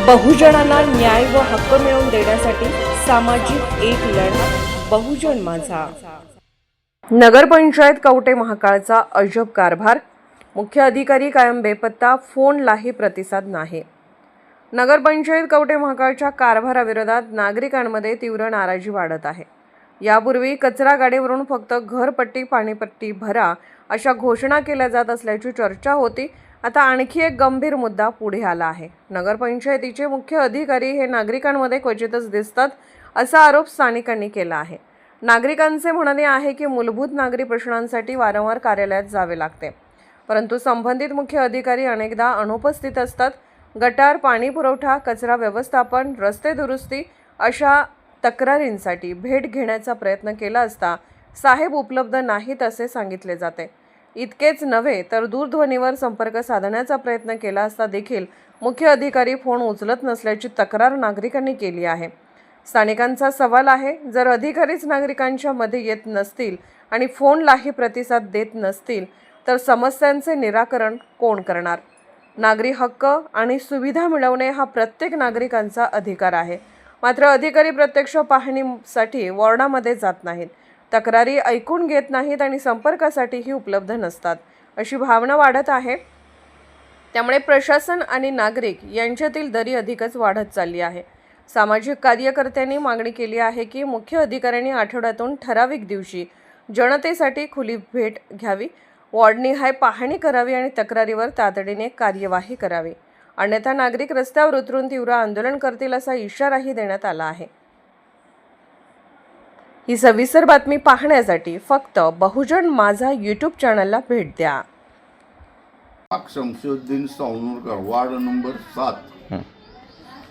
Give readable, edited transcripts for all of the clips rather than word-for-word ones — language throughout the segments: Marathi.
बहुजनांना न्याय व हक्क मिळवून देण्यासाठी सामाजिक एक लढा बहुजन माझा। नगरपंचायत कवठे महाकाळचा अजब कारभार, मुख्य अधिकारी कायम बेपत्ता, फोनलाही प्रतिसाद नाही। नगरपंचायत कवठे महाकाळच्या कारभाराविरोधात नागरिकांमध्ये तीव्र नाराजी वाढत आहे। यापूर्वी कचरा गाडीवरून फक्त घरपट्टी पाणीपट्टी भरा अशा घोषणा केल्या जात असल्याची चर्चा होती। आता आणखी एक गंभीर मुद्दा पुढे आला आहे। नगरपंचायतीचे मुख्य अधिकारी हे नागरिकांमध्ये क्वचितच दिसतात असा आरोप स्थानिकांनी केला आहे। नागरिकांचे म्हणणे आहे की मूलभूत नागरी प्रश्नांसाठी वारंवार कार्यालयात जावे लागते, परंतु संबंधित मुख्य अधिकारी अनेकदा अनुपस्थित असतात। गटार, पाणी पुरवठा, कचरा व्यवस्थापन, रस्ते दुरुस्ती अशा तक्रारींसाठी भेट घेण्याचा प्रयत्न केला असता साहेब उपलब्ध नाहीत असे सांगितले जाते। इतकेच नव्हे तर दूरध्वनीवर संपर्क साधण्याचा प्रयत्न केला असता देखील मुख्य अधिकारी फोन उचलत नसल्याची तक्रार नागरिकांनी केली आहे। स्थानिकांचा सवाल आहे, जर अधिकारीच नागरिकांच्या मध्ये येत नसतील आणि फोनलाही प्रतिसाद देत नसतील तर समस्यांचे निराकरण कोण करणार? नागरी हक्क आणि सुविधा मिळवणे हा प्रत्येक नागरिकांचा अधिकार आहे, मात्र अधिकारी प्रत्यक्ष पाहणीसाठी वॉर्डामध्ये जात नाहीत, तक्रारी ऐकून घेत नाहीत आणि संपर्कासाठीही उपलब्ध नसतात अशी भावना वाढत आहे। त्यामुळे प्रशासन आणि नागरिक यांच्यातील दरी अधिकच वाढत चालली आहे। सामाजिक कार्यकर्त्यांनी मागणी केली आहे की मुख्य अधिकाऱ्यांनी आठवड्यातून ठराविक दिवशी जनतेसाठी खुली भेट घ्यावी, वॉर्डनिहाय पाहणी करावी आणि तक्रारीवर तातडीने कार्यवाही करावी, अन्यथा नागरिक रस्त्यावर उतरून तीव्र आंदोलन करतील असा इशाराही देण्यात आला आहे। ही सविस्तर बातमी पाहण्यासाठी फक्त बहुजन माझा यूट्यूब चॅनलला भेट द्या। Shamsuddin Savanurkar, ward number 7।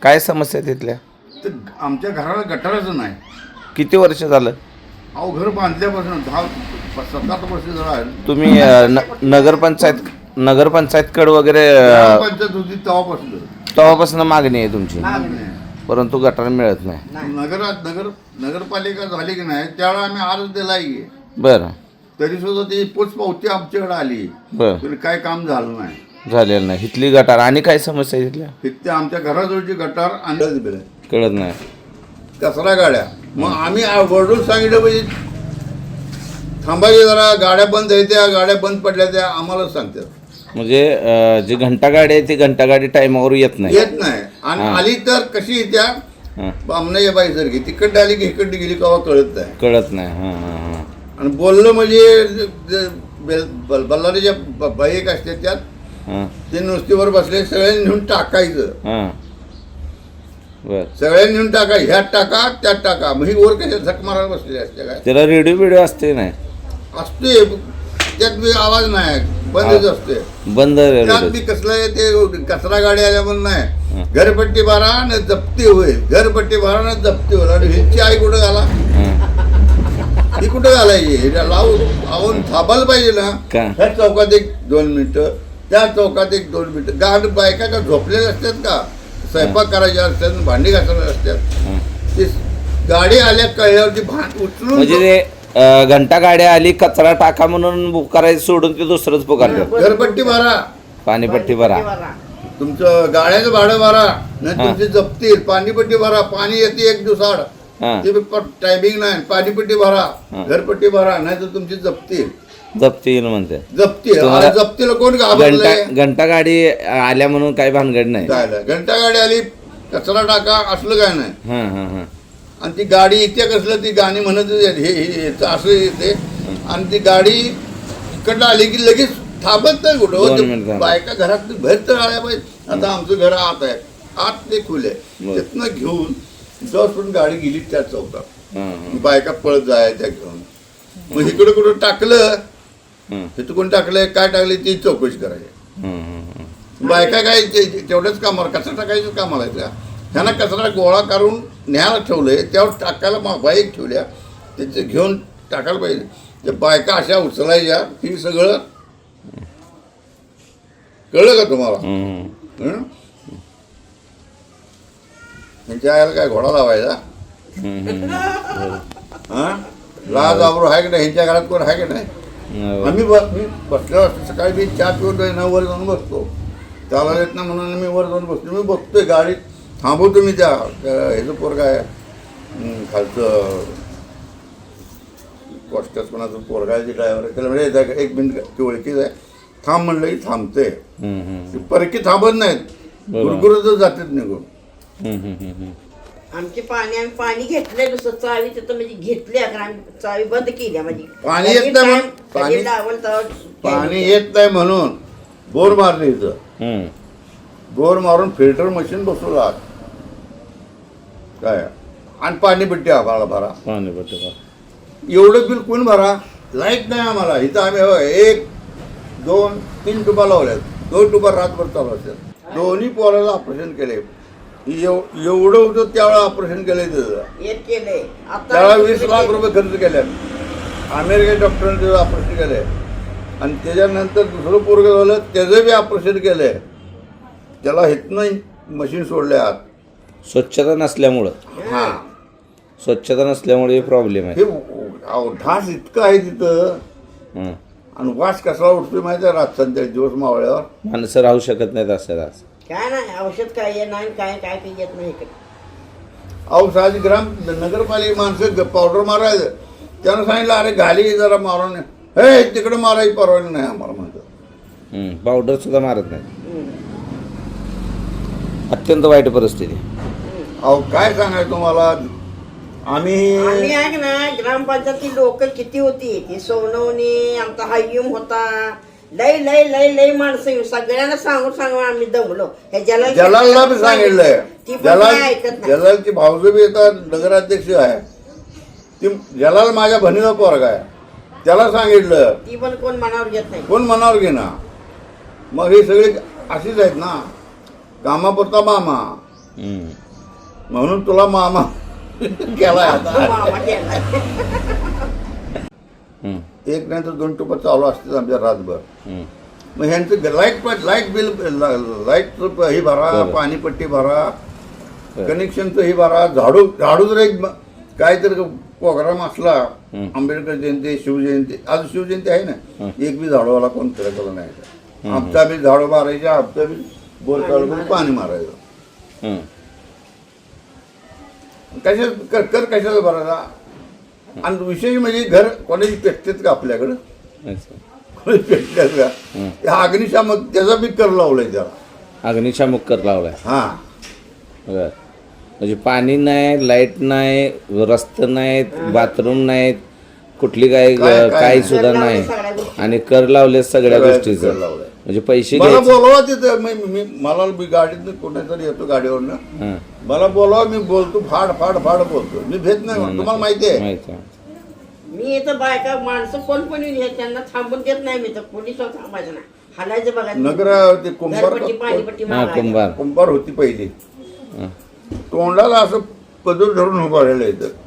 काय समस्या तिथल्या? तर आमच्या घराला गटारच नाही। किती वर्ष झालं? अहो, घर बांधल्यापासून 10-7 वर्ष झालं। तुम्ही नगरपंचायतकडे वगैरे पंचायत होती तेव्हापासून मागणी आहे तुमची, परंतु गटार मिळत नाही। नगरपालिका झाली की नाही त्यावेळेला आम्ही अर्ज दिलाय की, बरं, तरी सुद्धा ती पोचपावती आमच्याकडे आली, बरं, काय काम झालं नाही, झालेलं नाही। इथली गटार आणि काय समस्या आहे तिथल्या? तिथे आमच्या घराजवळची गटार आणि कळत नाही, कचरा गाड्या। मग आम्ही वरडून सांगितलं पाहिजे थांबायचे, जरा गाड्या बंद आहेत, त्या गाड्या बंद पडल्या त्या आम्हाला सांगतात। म्हणजे जी घंटा गाडी आहे ती घंटा गाडी टायमावर येत नाही आणि आली तर कशी येत्या बामणाई बाई सारखी, तिकडे आली की इकडे गेली कवा कळत नाही। आणि बोललं म्हणजे बल्लारीच्या बाई एक असते त्यात ते नुसतीवर बसले, सगळ्यांनी नेऊन टाकायचं, सगळ्यांनी नेऊन टाका, ह्यात टाका त्यात टाका, मग ही वर कशा झक मारायला बसलेली असते काय? त्याला रेडिओ असते नाही, असते त्यात बी आवाज नाही, बंदच असते, बंद। त्यात बी कसलं आहे ते कचरा गाडी आल्या म्हणून नाही, घरपट्टी भरा न जप्ती होईल, घरपट्टी भरा न जप्ती होईल। आणि ह्यांची आई कुठं घाला, ही कुठं घालायची? लावून थांबायला पाहिजे ना। ह्या चौकात 1-2 मिनिटं, त्या चौकात 1-2 मिनिटं। गाड बायका का झोपलेल्या असतात का, स्वयंपाक करायच्या असतात, भांडी घासायला असतात, ते गाडी आल्या कळल्यावरती भांड उचलून म्हणजे घंटा गाड्या आली कचरा टाका म्हणून करायचं सोडून ते दुसरंच पुकारतात, घरपट्टी भरा, पाणीपट्टी भरा, तुमचं गाड्याचं भाडं भरा नाही तुमची जप्ती, पाणीपट्टी भरा, पाणी येते 1 दिवसाआड, ते टायमिंग नाही, पाणीपट्टी भरा, घरपट्टी भरा नाही तर तुमची जप्ती येईल म्हणते। जप्तीला कोण घाबरलंय? घंटा गाडी आल्या म्हणून काही भानगड नाही, घंटा गाडी आली कचरा टाका असलं काय नाही। आणि ती गाडी इथे कसलं ती गाणी म्हणत हे असं येते, आणि ती गाडी इकडं आली की लगेच थांबत नाही कुठं, बायका घरात बाहेर तर आल्या पाहिजे। आता आमचं घर आत आहे, आत ते खुले, तिथनं घेऊन जवळपासून गाडी गेली त्या चौकात, बायका पळत जायच्या घेऊन, मग इकडं कुठं टाकलं, तिथं कोण टाकलंय काय टाकलंय ती चौकशी करायची। बायका काय तेवढ्याच कामावर कचरा टाकायचं कामाला त्या, ह्यांना कचरा गोळा करून न्यायला ठेवलंय, त्यावर टाकायला बाईक ठेवल्या, त्याचे घेऊन टाकायला पाहिजे। ते बायका अशा उचलायच्या, ही सगळं कळलं का तुम्हाला? त्यांच्या आयाला काय घोडा लावायचा? लाज आबरू आहे की नाही? ह्यांच्या घरात कोण आहे की नाही? मी बसलो असतो, सकाळी मी चहा पिऊन 9 वर जाऊन बसतो, त्याला येत ना म्हणून मी वर जाऊन बसतो, मी बघतोय गाडीत थांबवतो मी त्या ह्याचं पोरगा आहे खालचं कॉस्टस कोणाचं पोरगा आहे ड्रायव्हर आहे त्याला म्हणजे एक मिनिट ती ओळखीच आहे थांब म्हणलं की थांबते परकी थांबत नाहीत गुरगुरच जातात निघून आमची आम्ही पाणी घेतलंय दुसरं चावी तिथं म्हणजे घेतली आम्ही चावी बंद केली म्हणजे पाणी येत नाही पाणी येत नाही म्हणून बोर मारले इथं बोर मारून फिल्टर मशीन बसवलं आत काय आणि पाणी पट्टी आम्हाला भरा एवढं बिल कोण भरा लाईट नाही आम्हाला इथं आम्ही 1 2 3 टुबा लावल्यात 2 टुबा रातभर चालू असतात दोन्ही पोराला ऑपरेशन केले एवढं होतं त्यावेळेला ऑपरेशन केलंय त्याचं एक केलंय त्याला 20 लाख रुपये खर्च केले अमेरिकन डॉक्टरांनी त्याचं ऑपरेशन केलंय आणि त्याच्यानंतर दुसरं पोरगं झालं त्याचं बी ऑपरेशन केलंय त्याला इथनं मशीन सोडले आत स्वच्छता नसल्यामुळं हा स्वच्छता नसल्यामुळे प्रॉब्लेम आहे हे ढास इतकं आहे तिथं आणि वास कसा उठतोय माहिती आहे रात संध्याकाळी दिवस मावळ्यावर माणसं राहू शकत नाहीत असं रास काय नाही औषध काय येत नाही काय काय काही येत नाही इकडे अहो 6 ग्राम नगरपालिका माणसं पावडर मारायचं त्यानं सांगितलं अरे घाली जरा मारून हे तिकडं मारायची परवानगी नाही आम्हाला म्हणतं पावडर सुद्धा मारत नाही अत्यंत वाईट परिस्थिती अहो काय सांगायचं तुम्हाला आम्ही आम्ही ऐक ना ग्रामपंचायतची लोक किती होती ती सोनवणी आमचा हाय्यूम होता लय लय लय लय माणसं सगळ्यांना सांगून आम्ही दमलो हे जलालला बी सांगितलंय ती पण काय ऐकत नाही जलालची भाऊजं बी येतात नगराध्यक्ष आहे ती जलाल माझ्या बहिणीचा पोरगा आहे त्याला सांगितलं ती पण कोण मनावर घेत नाही कोण मनावर घेणार मग हे सगळे अशीच आहेत ना कामापुरता मामा म्हणून तुला मामा केलाय आता मामा केलाय. एक नाही तर 2 टुपा चालू असतात आमच्या रातभर मग ह्यांचं लाईट बिल लाईटचं हे भरा पाणीपट्टी भरा कनेक्शनचं हे भरा झाडू जर एक काहीतरी प्रोग्राम असला आंबेडकर जयंती शिवजयंती आज शिवजयंती आहे ना एक बी झाडूवाला कोण फिरकला नाही आमचा बी झाडू मारायचे आमचा बी बोर काढून पाणी मारायचं कर कशाचा भरायचा आणि विशेष म्हणजे घर कोणाची पेटतेच का आपल्याकडं कोणाची पेटतात का त्या अग्निशामक त्याचा बी कर लावलाय त्याला अग्निशामक कर लावलाय हा म्हणजे पाणी नाही लाईट नाही रस्ते नाहीत बाथरूम नाहीत कुठली काही सुद्धा नाही आणि कर लावले सगळ्या गोष्टीचं लावलाय म्हणजे पैसे मला बोलवा तिथं मी मला गाडीतनं कोणातरी येतो गाडीवरनं मला बोलावं मी बोलतो फाड बोलतो मी भेट नाही तुम्हाला माहिती आहे मी इथं बायका माणसं कोण पण येऊन त्यांना थांबून देत नाही मी तर पोलीस थांबायचं नाही हालायचं बघा नगर ते पाणीपट्टी मागायला. कुंभार होती पहिली तोंडाला असं पदर धरून उभा राहिलं इथं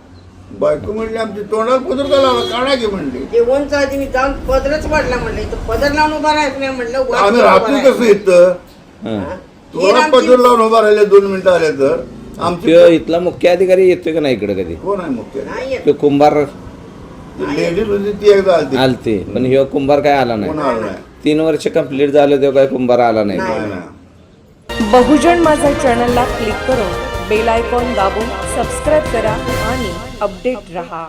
बायको म्हणली आमची तोंडाला पदर का लावला काढा की म्हणली ते उंच आधी मी जाऊन पदरच वाढला म्हणलं इथं पदर लावून उभा राहायचं नाही म्हणलं आम्ही राहतो कसं इथं तोंडाला पदर लावून उभा राहिले 2 मिनिटं आले तर आमचे इथला मुख्य अधिकारी येतोय का नाही इकडे कधी कोण आहे मुख्य नाही येत. तो कुंभार लेडीज होती ती एकदा आलती आलते पण ह्यो कुंभार काय आला कोण नाही आलं नाही 3 वर्ष कंप्लीट झालं तेव्हा काय कुंभार आला नाही नाही नाही बहुजन माझा चॅनलला क्लिक करून बेल आयकॉन दाबून सबस्क्राईब करा आणि अपडेट रहा.